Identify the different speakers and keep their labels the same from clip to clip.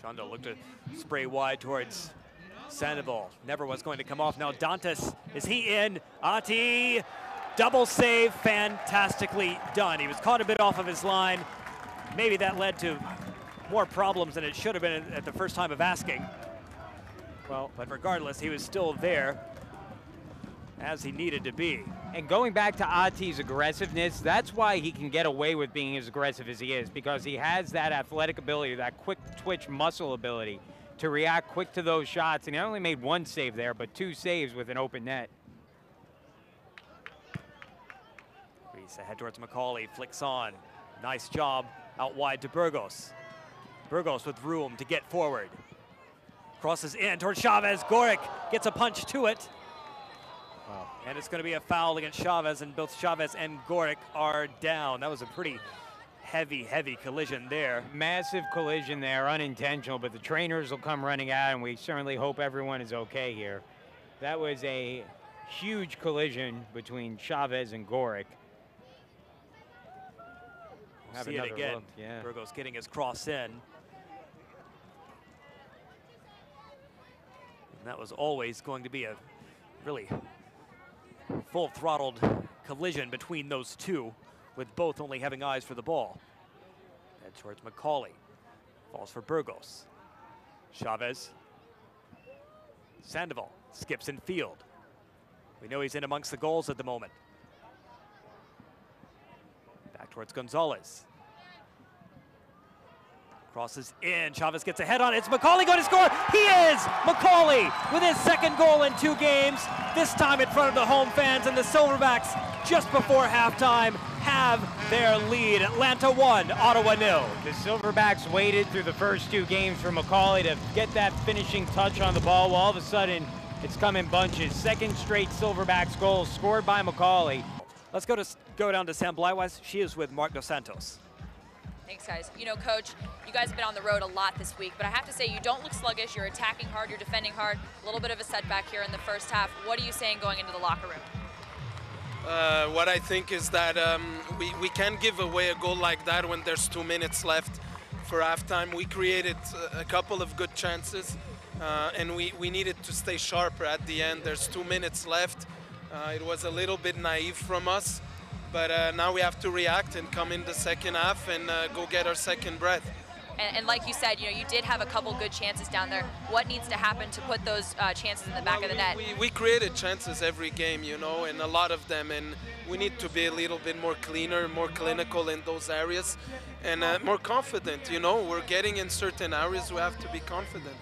Speaker 1: Shondo looked to spray wide towards Sandoval. Never was going to come off. Now Dantas, is he in? Ati, double save, fantastically done. He was caught a bit off of his line. Maybe that led to more problems than it should have been at the first time of asking. Well, but regardless, he was still there as he needed to be.
Speaker 2: And going back to Ati's aggressiveness, that's why he can get away with being as aggressive as he is, because he has that athletic ability, that quick twitch muscle ability to react quick to those shots. And he only made one save there, but 2 saves with an open net.
Speaker 1: Reese ahead towards McCauley, flicks on. Nice job out wide to Burgos. Burgos with room to get forward. Crosses in towards Chavez. Goric gets a punch to it. And it's going to be a foul against Chavez, and both Chavez and Goric are down. That was a pretty heavy collision there.
Speaker 2: Massive collision there, unintentional, but the trainers will come running out, and we certainly hope everyone is okay here. That was a huge collision between Chavez and Goric.
Speaker 1: We'll see it again. Yeah. Burgos getting his cross in. And that was always going to be a really full-throttled collision between those two, with both only having eyes for the ball. Head towards McCauley. Falls for Burgos. Chavez. Sandoval skips in field. We know he's in amongst the goals at the moment. Back towards Gonzalez. Crosses in, Chavez gets a head on it. It's McCauley going to score. He is! McCauley with his second goal in 2 games, this time in front of the home fans, and the Silverbacks, just before halftime, have their lead. Atlanta 1, Ottawa 0.
Speaker 2: The Silverbacks waited through the first 2 games for McCauley to get that finishing touch on the ball. Well, all of a sudden, it's come in bunches. Second straight Silverbacks goal scored by McCauley.
Speaker 1: Let's go down to Sam Blywise. She is with Mark Dos Santos.
Speaker 3: Thanks, guys. You know, Coach, you guys have been on the road a lot this week, but I have to say you don't look sluggish. You're attacking hard, you're defending hard. A little bit of a setback here in the first half. What are you saying going into the locker room?
Speaker 4: What I think is that we can't give away a goal like that when there's 2 minutes left for halftime. We created a couple of good chances, and we needed to stay sharper at the end. There's 2 minutes left. It was a little bit naive from us. But now we have to react and come in the second half and go get our second breath.
Speaker 3: And like you said, you know, you did have a couple good chances down there. What needs to happen to put those chances in the back of the net?
Speaker 4: We created chances every game, you know, and a lot of them. And we need to be a little bit more cleaner, more clinical in those areas, and more confident. You know, we're getting in certain areas, we have to be confident.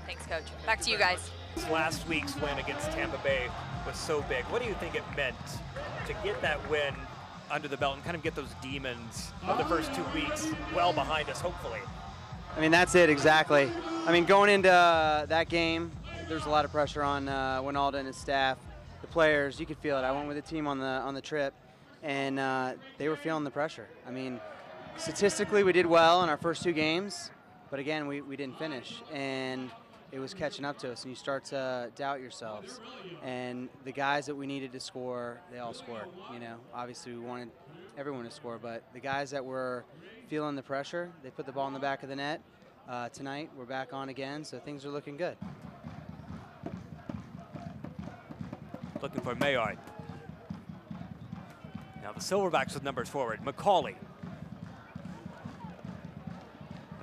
Speaker 3: Thanks, Coach. Back to you guys.
Speaker 1: Last week's win against Tampa Bay was so big. What do you think it meant to get that win under the belt and kind of get those demons of the first 2 weeks well behind us, hopefully?
Speaker 5: I mean, that's it, exactly. I mean, going into that game, there's a lot of pressure on Winalda and his staff, the players. You could feel it. I went with the team on the trip, and they were feeling the pressure. I mean, statistically, we did well in our first 2 games, but again, we didn't finish, and it was catching up to us, and you start to doubt yourselves. And the guys that we needed to score, they all scored. You know, obviously we wanted everyone to score, but the guys that were feeling the pressure, they put the ball in the back of the net. Tonight, we're back on again, so things are looking good.
Speaker 1: Looking for Maillard. Now the Silverbacks with numbers forward. McCauley.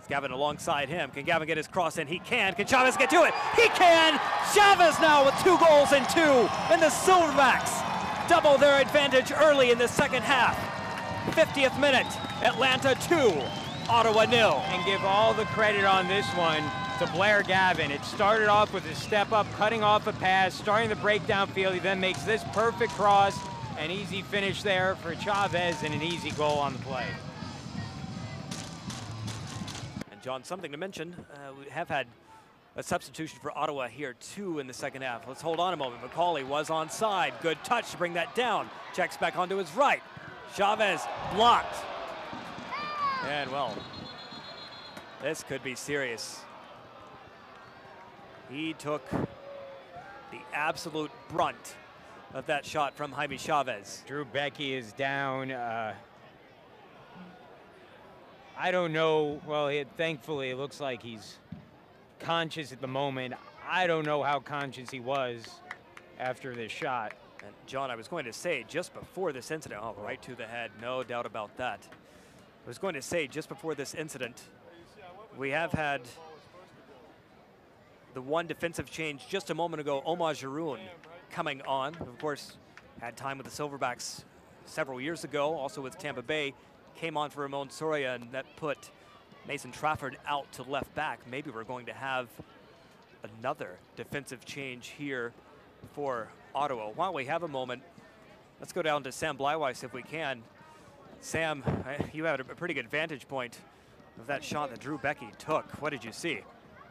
Speaker 1: Gavin alongside him. Can Gavin get his cross in? He can. Can Chavez get to it? He can! Chavez now with 2 goals in 2. And the Silverbacks double their advantage early in the second half. 50th minute, Atlanta 2, Ottawa 0.
Speaker 2: And give all the credit on this one to Blair Gavin. It started off with a step up, cutting off a pass, starting the break downfield. He then makes this perfect cross, an easy finish there for Chavez, and an easy goal on the play.
Speaker 1: John, something to mention, we have had a substitution for Ottawa here too in the second half. Let's hold on a moment. McCauley was onside. Good touch to bring that down. Checks back onto his right. Chavez blocked. And well, this could be serious. He took the absolute brunt of that shot from Jaime Chavez.
Speaker 2: Drew Becky is down. I don't know. Well, thankfully, it looks like he's conscious at the moment. I don't know how conscious he was after this shot.
Speaker 1: And John, I was going to say just before this incident, oh, right to the head, no doubt about that. I was going to say just before this incident, we have had the one defensive change just a moment ago, Omar Giroun coming on. Of course, had time with the Silverbacks several years ago, also with Tampa Bay, came on for Ramon Soria, and that put Mason Trafford out to left back. Maybe we're going to have another defensive change here for Ottawa. While we have a moment, let's go down to Sam Bleiweiss if we can. Sam, you had a pretty good vantage point of that shot that Drew Becky took. What did you see?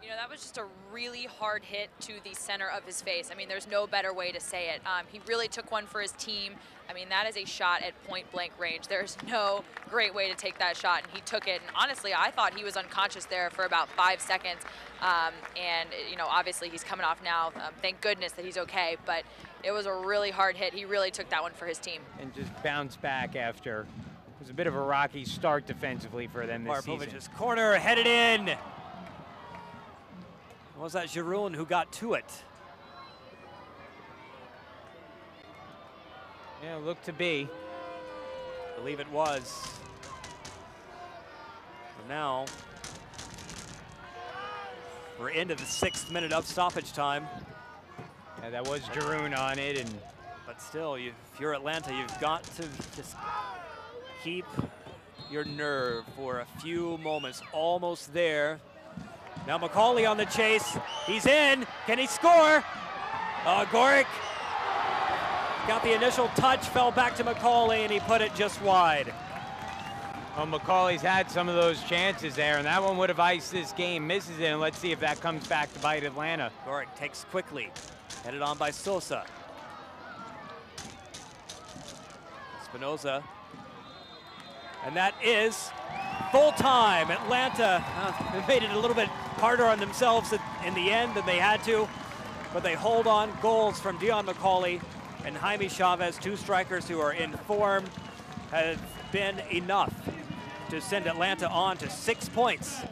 Speaker 3: You know, that was just a really hard hit to the center of his face. I mean, there's no better way to say it. He really took one for his team. I mean, that is a shot at point blank range. There's no great way to take that shot, and he took it. And honestly, I thought he was unconscious there for about 5 seconds. And, you know, obviously he's coming off now. Thank goodness that he's okay, but it was a really hard hit. He really took that one for his team.
Speaker 2: And just bounced back after. It was a bit of a rocky start defensively for them this season.
Speaker 1: Marpovic's corner, headed in. Was that Giroun who got to it?
Speaker 2: Yeah, looked to be.
Speaker 1: I believe it was. And now we're into the 6th minute of stoppage time.
Speaker 2: Yeah, that was Giroun on it, and
Speaker 1: but still, if you're Atlanta, you've got to just keep your nerve for a few moments. Almost there. Now McCauley on the chase. He's in. Can he score? Gorick got the initial touch, fell back to McCauley, and he put it just wide.
Speaker 2: Well, McCauley's had some of those chances there, and that one would have iced this game. Misses it, and let's see if that comes back to bite Atlanta.
Speaker 1: Gorick takes quickly. Headed on by Sosa. Espinoza. And that is full time. Atlanta made it a little bit harder on themselves in the end than they had to, but they hold on. Goals from Dion McCauley and Jaime Chavez, 2 strikers who are in form, have been enough to send Atlanta on to 6 points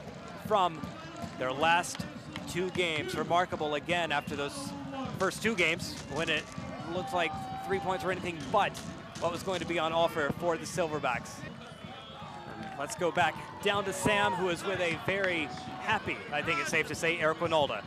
Speaker 1: from their last 2 games. Remarkable again after those first 2 games when it looked like 3 points were anything but what was going to be on offer for the Silverbacks. Let's go back down to Sam, who is with a very happy, I think it's safe to say, Eric Winalda.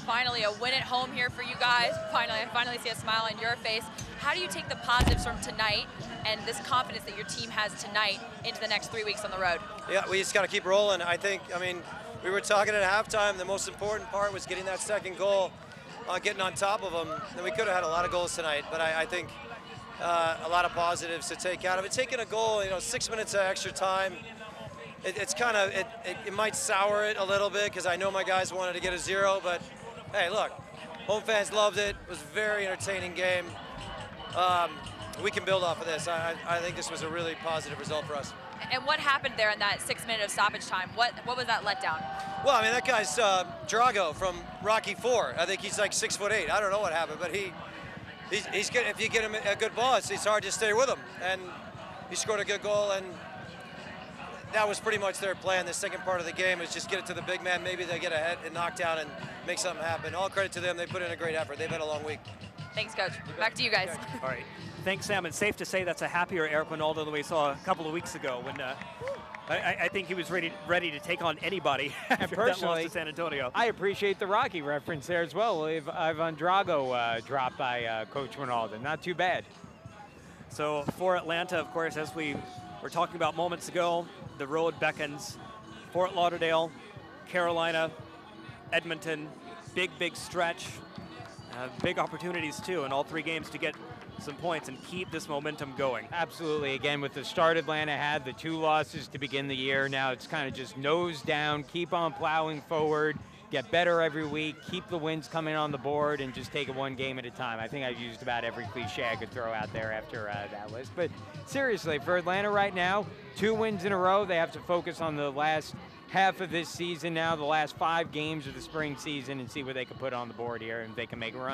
Speaker 3: Finally, a win at home here for you guys. I finally see a smile on your face. How do you take the positives from tonight and this confidence that your team has tonight into the next 3 weeks on the road?
Speaker 6: Yeah, we just got to keep rolling. I mean, we were talking at halftime, the most important part was getting that second goal, getting on top of them. And we could have had a lot of goals tonight, but I think a lot of positives to take out of it. Taking a goal, 6 minutes of extra time, it might sour it a little bit because I know my guys wanted to get a 0, but hey, look, home fans loved it. It was a very entertaining game. We can build off of this. I think this was a really positive result for us.
Speaker 3: And what happened there in that 6 minute of stoppage time? What was that letdown?
Speaker 6: Well, I mean, that guy's Drago from Rocky IV. I think he's like 6'8". I don't know what happened, but he's good. If you get him a good ball, it's hard to stay with him. And he scored a good goal, and that was pretty much their plan. The second part of the game is just get it to the big man. Maybe they get ahead and knock down and make something happen. All credit to them. They put in a great effort. They've had a long week.
Speaker 3: Thanks, Coach. Back to you guys.
Speaker 1: All right. Thanks, Sam. It's safe to say that's a happier Eric Winalda than we saw a couple of weeks ago when I think he was ready to take on anybody after that loss to San Antonio.
Speaker 2: I appreciate the Rocky reference there as well. Ivan Drago dropped by Coach Winalda. Not too bad.
Speaker 1: So for Atlanta, of course, as we were talking about moments ago, the road beckons. Fort Lauderdale, Carolina, Edmonton, big stretch. Big opportunities, too, in all 3 games to get some points and keep this momentum going.
Speaker 2: Absolutely. Again, with the start Atlanta had, the 2 losses to begin the year, now it's kind of just nose down, keep on plowing forward, get better every week, keep the wins coming on the board, and just take it 1 game at a time. I think I've used about every cliche I could throw out there after that list. But seriously, for Atlanta right now, 2 wins in a row. They have to focus on the last half of this season now, the last 5 games of the spring season, and see what they can put on the board here and they can make a run.